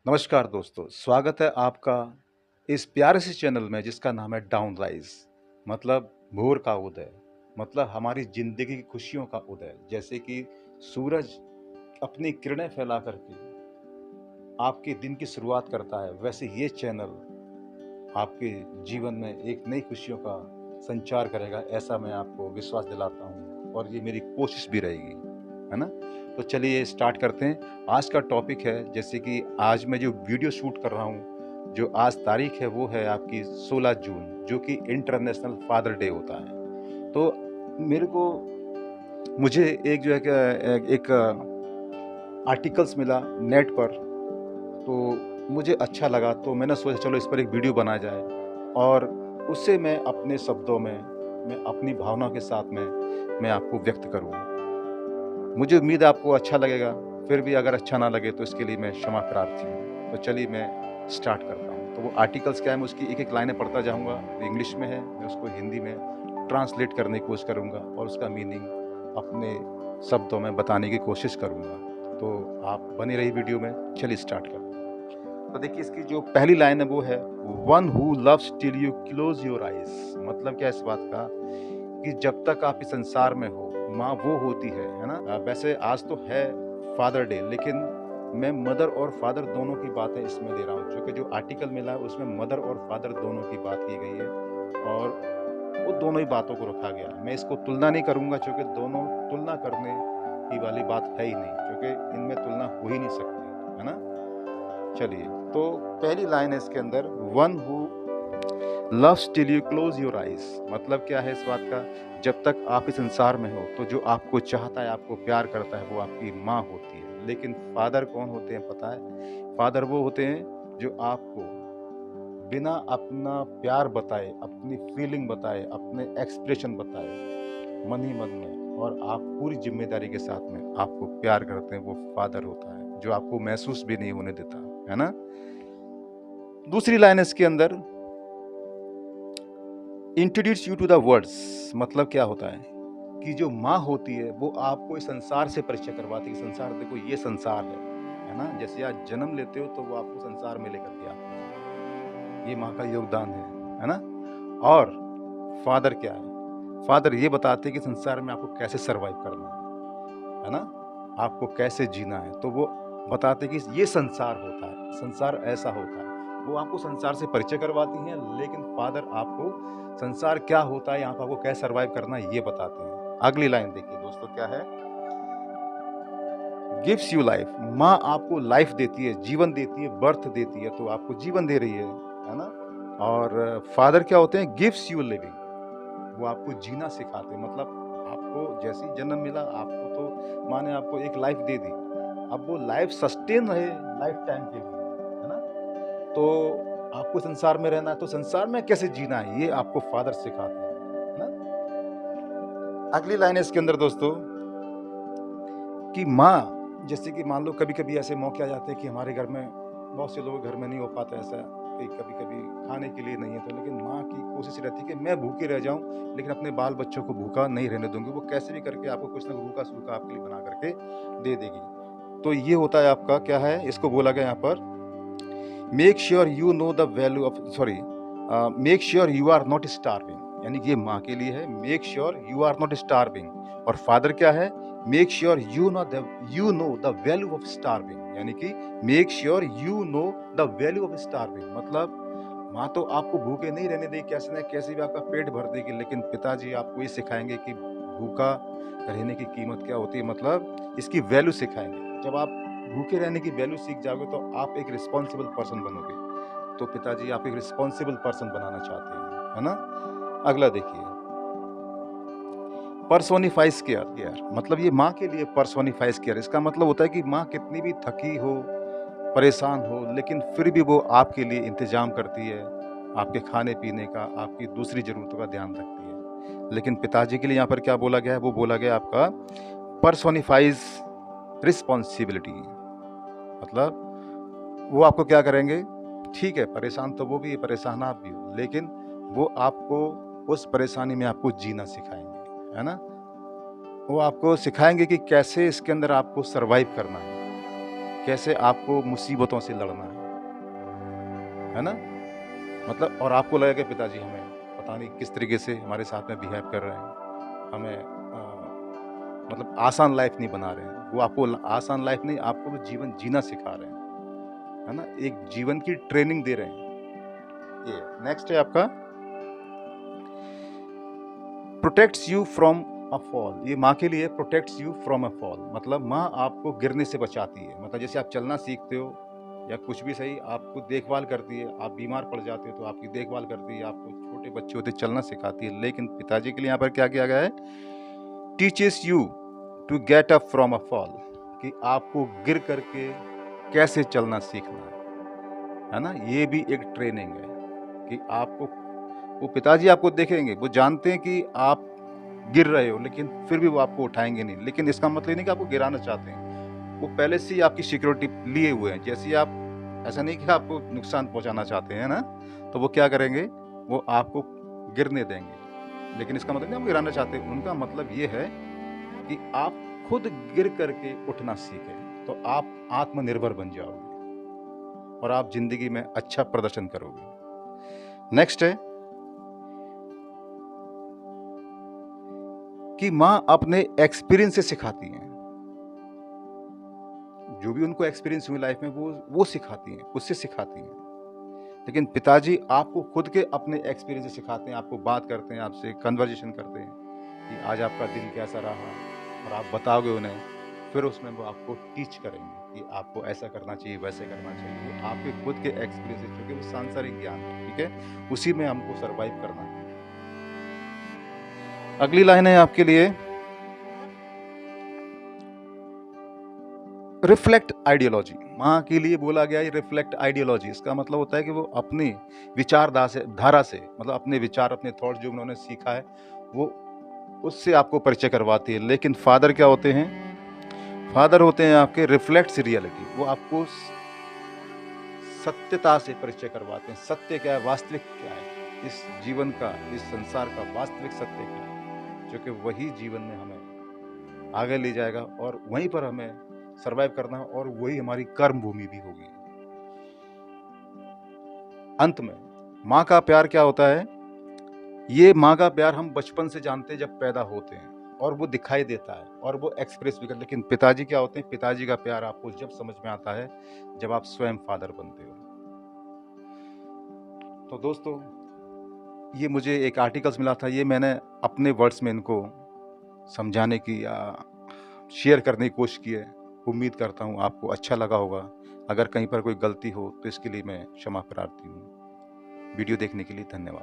नमस्कार दोस्तों, स्वागत है आपका इस प्यारे से चैनल में जिसका नाम है डाउन राइज। मतलब भोर का उदय, मतलब हमारी जिंदगी की खुशियों का उदय। जैसे कि सूरज अपनी किरणें फैला करके आपके दिन की शुरुआत करता है, वैसे ये चैनल आपके जीवन में एक नई खुशियों का संचार करेगा, ऐसा मैं आपको विश्वास दिलाता हूँ और ये मेरी कोशिश भी रहेगी, है ना? तो चलिए स्टार्ट करते हैं। आज का टॉपिक है, जैसे कि आज मैं जो वीडियो शूट कर रहा हूँ, जो आज तारीख है वो है आपकी 16 जून, जो कि इंटरनेशनल फादर डे होता है। तो मेरे को मुझे एक जो है एक आर्टिकल्स मिला नेट पर, तो मुझे अच्छा लगा, तो मैंने सोचा चलो इस पर एक वीडियो बनाया जाए और उससे मैं अपने शब्दों में, मैं अपनी भावनाओं के साथ में मैं आपको व्यक्त करूँ। मुझे उम्मीद है आपको अच्छा लगेगा, फिर भी अगर अच्छा ना लगे तो इसके लिए मैं क्षमा प्रार्थी हूँ। तो चलिए मैं स्टार्ट करता हूँ। तो वो आर्टिकल्स क्या है, मैं उसकी एक-एक लाइनें पढ़ता जाऊँगा। इंग्लिश में है, मैं उसको हिंदी में ट्रांसलेट करने की कोशिश करूँगा और उसका मीनिंग अपने शब्दों में बताने की कोशिश करूँगा। तो आप बने रहिए वीडियो में। चलिए स्टार्ट करते हैं। तो देखिए, इसकी जो पहली लाइन है वो है, one who loves till you close your eyes. मतलब क्या है इस बात का, कि जब तक आप इस संसार में हो, माँ वो होती है ना? वैसे आज तो है फादर डे, लेकिन मैं मदर और फादर दोनों की बातें इसमें ले रहा हूँ, क्योंकि जो आर्टिकल मिला है उसमें मदर और फादर दोनों की बात की गई है और वो दोनों ही बातों को रखा गया है। मैं इसको तुलना नहीं करूँगा, क्योंकि दोनों तुलना करने की वाली बात है ही नहीं, क्योंकि इनमें तुलना हो ही नहीं सकती, है ना? चलिए, तो पहली लाइन है इसके अंदर, one who loves till you close your eyes. मतलब क्या है इस बात का, जब तक आप इस संसार में हो तो जो आपको चाहता है, आपको प्यार करता है, वो आपकी माँ होती है। लेकिन फादर कौन होते हैं पता है? फादर वो होते हैं जो आपको बिना अपना प्यार बताए, अपनी फीलिंग बताए, अपने एक्सप्रेशन बताए, मन ही मन में और आप पूरी जिम्मेदारी के साथ में आपको प्यार करते हैं, वो फादर होता है, जो आपको महसूस भी नहीं होने देता, है ना? दूसरी लाइन इसके अंदर, introduce you to the words. मतलब क्या होता है कि जो माँ होती है वो आपको इस संसार से परिचय करवाती है। संसार, देखो ये संसार है ना? जैसे आज जन्म लेते हो तो वो आपको संसार में लेकर के आती है, ये माँ का योगदान है ना? और फादर क्या है? फादर ये बताते हैं कि संसार में आपको कैसे सरवाइव करना है ना? आपको कैसे जीना है। तो वो बताते हैं कि ये संसार होता है, संसार ऐसा होता है। वो आपको संसार से परिचय करवाती हैं, लेकिन फादर आपको संसार क्या होता है, यहाँ पर आपको कैसे सरवाइव करना है, ये बताते हैं। अगली लाइन देखिए दोस्तों, क्या है? Gives you life. माँ आपको लाइफ देती है, जीवन देती है, बर्थ देती है, तो आपको जीवन दे रही है ना? और फादर क्या होते हैं? Gives you living. वो आपको जीना सिखाते हैं। मतलब आपको जैसे ही जन्म मिला, आपको तो माँ ने आपको एक लाइफ दे दी। अब वो लाइफ सस्टेन रहे लाइफ टाइम के लिए, है ना? तो आपको संसार में रहना है, तो संसार में कैसे जीना है, ये आपको फादर सिखाते हैं, है ना? अगली लाइन है इसके अंदर दोस्तों, कि माँ, जैसे कि मान लो कभी-कभी ऐसे मौके आ जाते हैं कि हमारे घर में, बहुत से लोग घर में नहीं हो पाता ऐसा कि कभी-कभी खाने के लिए नहीं है, तो लेकिन माँ की कोशिश रहती है कि मैं भूखी रह जाऊँ, लेकिन अपने बाल बच्चों को भूखा नहीं रहने दूँगी। वो कैसे भी करके आपको कुछ ना कुछ रूखा-सूखा आपके लिए बना करके दे देगी। तो ये होता है आपका, क्या है, इसको बोला गया यहाँ पर, make sure you know the value of, sorry, make sure you are not starving. यानी कि ये माँ के लिए है, make sure you are not starving. और फादर क्या है? Make sure you know the value of starving. यानी कि make sure you know the value of starving. मतलब माँ तो आपको भूखे नहीं रहने देगी, कैसे न कैसे भी आपका पेट भर देगी, लेकिन पिताजी आपको ये सिखाएंगे कि भूखा रहने की कीमत क्या होती है, मतलब इसकी वैल्यू सिखाएंगे। जब आप भूखे रहने की वैल्यू सीख जाओगे तो आप एक रिस्पॉन्सिबल पर्सन बनोगे। तो पिताजी आप एक रिस्पॉन्सिबल पर्सन बनाना चाहते हैं, है ना? अगला देखिए, पर्सोनिफाइज केयर। मतलब ये माँ के लिए पर्सोनिफाइज केयर, इसका मतलब होता है कि माँ कितनी भी थकी हो, परेशान हो, लेकिन फिर भी वो आपके लिए इंतजाम करती है, आपके खाने पीने का, आपकी दूसरी जरूरतों का ध्यान रखती है। लेकिन पिताजी के लिए यहाँ पर क्या बोला गया है? वो बोला गया आपका पर्सोनिफाइज रिस्पॉन्सिबिलिटी। मतलब वो आपको क्या करेंगे? ठीक है, परेशान तो वो भी है, परेशान आप भी हो, लेकिन वो आपको उस परेशानी में आपको जीना सिखाएंगे, है ना? वो आपको सिखाएंगे कि कैसे इसके अंदर आपको सरवाइव करना है। कैसे आपको मुसीबतों से लड़ना है ना? मतलब और आपको लगेगा कि पिताजी हमें पता नहीं किस तरीके से हमारे साथ में बिहेव कर रहे हैं। हमें मतलब आसान लाइफ़ नहीं बना रहे हैं। वो आपको आसान लाइफ़ नहीं, आपको वो जीवन जीना सिखा रहे हैं, है ना? एक जीवन की ट्रेनिंग दे रहे हैं। ये नेक्स्ट है आपका protects you from a fall. ये माँ के लिए protects you from a fall, मतलब माँ आपको गिरने से बचाती है। मतलब जैसे आप चलना सीखते हो या कुछ भी सही, आपको देखभाल करती है। आप बीमार पड़ जाते हो तो आपकी देखभाल करती है, आपको छोटे बच्चे होते चलना सिखाती है। लेकिन पिताजी के लिए यहाँ पर क्या किया गया है? Teaches you to get up from a fall, कि आपको गिर करके कैसे चलना सीखना है ना? ये भी एक ट्रेनिंग है कि आपको, वो पिताजी आपको देखेंगे, वो जानते हैं कि आप गिर रहे हो, लेकिन फिर भी वो आपको उठाएँगे नहीं। लेकिन इसका मतलब ये नहीं कि आपको गिराना चाहते हैं। वो पहले से ही आपकी सिक्योरिटी लिए हुए हैं। जैसे ही आप, ऐसा नहीं कि आपको नुकसान पहुँचाना चाहते हैं ना, तो वो क्या करेंगे? वो आपको गिरने देंगे। लेकिन इसका मतलब नहीं आप गिराना चाहते। उनका मतलब ये है कि आप खुद गिर करके उठना सीखें, तो आप आत्मनिर्भर बन जाओगे और आप ज़िंदगी में अच्छा प्रदर्शन करोगे। नेक्स्ट है कि माँ अपने एक्सपीरियंस से सिखाती हैं। जो भी उनको एक्सपीरियंस हुई लाइफ में वो सिखाती हैं, उससे सिखाती हैं। लेकिन पिताजी आपको खुद के अपने एक्सपीरियंस से सिखाते हैं, आपको बात करते हैं, आपसे कन्वर्सेशन करते हैं कि आज आपका दिन कैसा रहा, और आप बताओगे उन्हें, फिर उसमें वो आपको टीच करेंगे कि आपको ऐसा करना चाहिए, वैसे करना चाहिए। वो आपके खुद के एक्सपीरियंस से, क्योंकि वो सांसारिक ज्ञान है, ठीक है? उसी में हमको सर्वाइव करना है। अगली लाइन है आपके लिए, रिफ्लेक्ट आइडियोलॉजी। माँ के लिए बोला गया है रिफ्लेक्ट आइडियोलॉजी। इसका मतलब होता है कि वो अपनी धारा से, मतलब अपने विचार, अपने थॉट्स जो उन्होंने सीखा है, वो उससे आपको परिचय करवाती है। लेकिन फादर क्या होते हैं? फादर होते हैं आपके रिफ्लेक्ट्स रियलिटी। वो आपको सत्यता से परिचय करवाते हैं। सत्य क्या है, वास्तविक क्या है, इस जीवन का, इस संसार का वास्तविक सत्य क्या है, जो कि वही जीवन में हमें आगे ले जाएगा और वहीं पर हमें सर्वाइव करना है, और वही हमारी कर्म भूमि भी होगी। अंत में माँ का प्यार क्या होता है? ये माँ का प्यार हम बचपन से जानते हैं, जब पैदा होते हैं, और वो दिखाई देता है और वो एक्सप्रेस भी कर। लेकिन पिताजी क्या होते हैं? पिताजी का प्यार आपको जब समझ में आता है, जब आप स्वयं फादर बनते हो। तो दोस्तों, ये मुझे एक आर्टिकल्स मिला था, ये मैंने अपने वर्ड्स में इनको समझाने की या शेयर करने की कोशिश की है। उम्मीद करता हूँ आपको अच्छा लगा होगा। अगर कहीं पर कोई गलती हो तो इसके लिए मैं क्षमा प्रार्थी हूँ। वीडियो देखने के लिए धन्यवाद।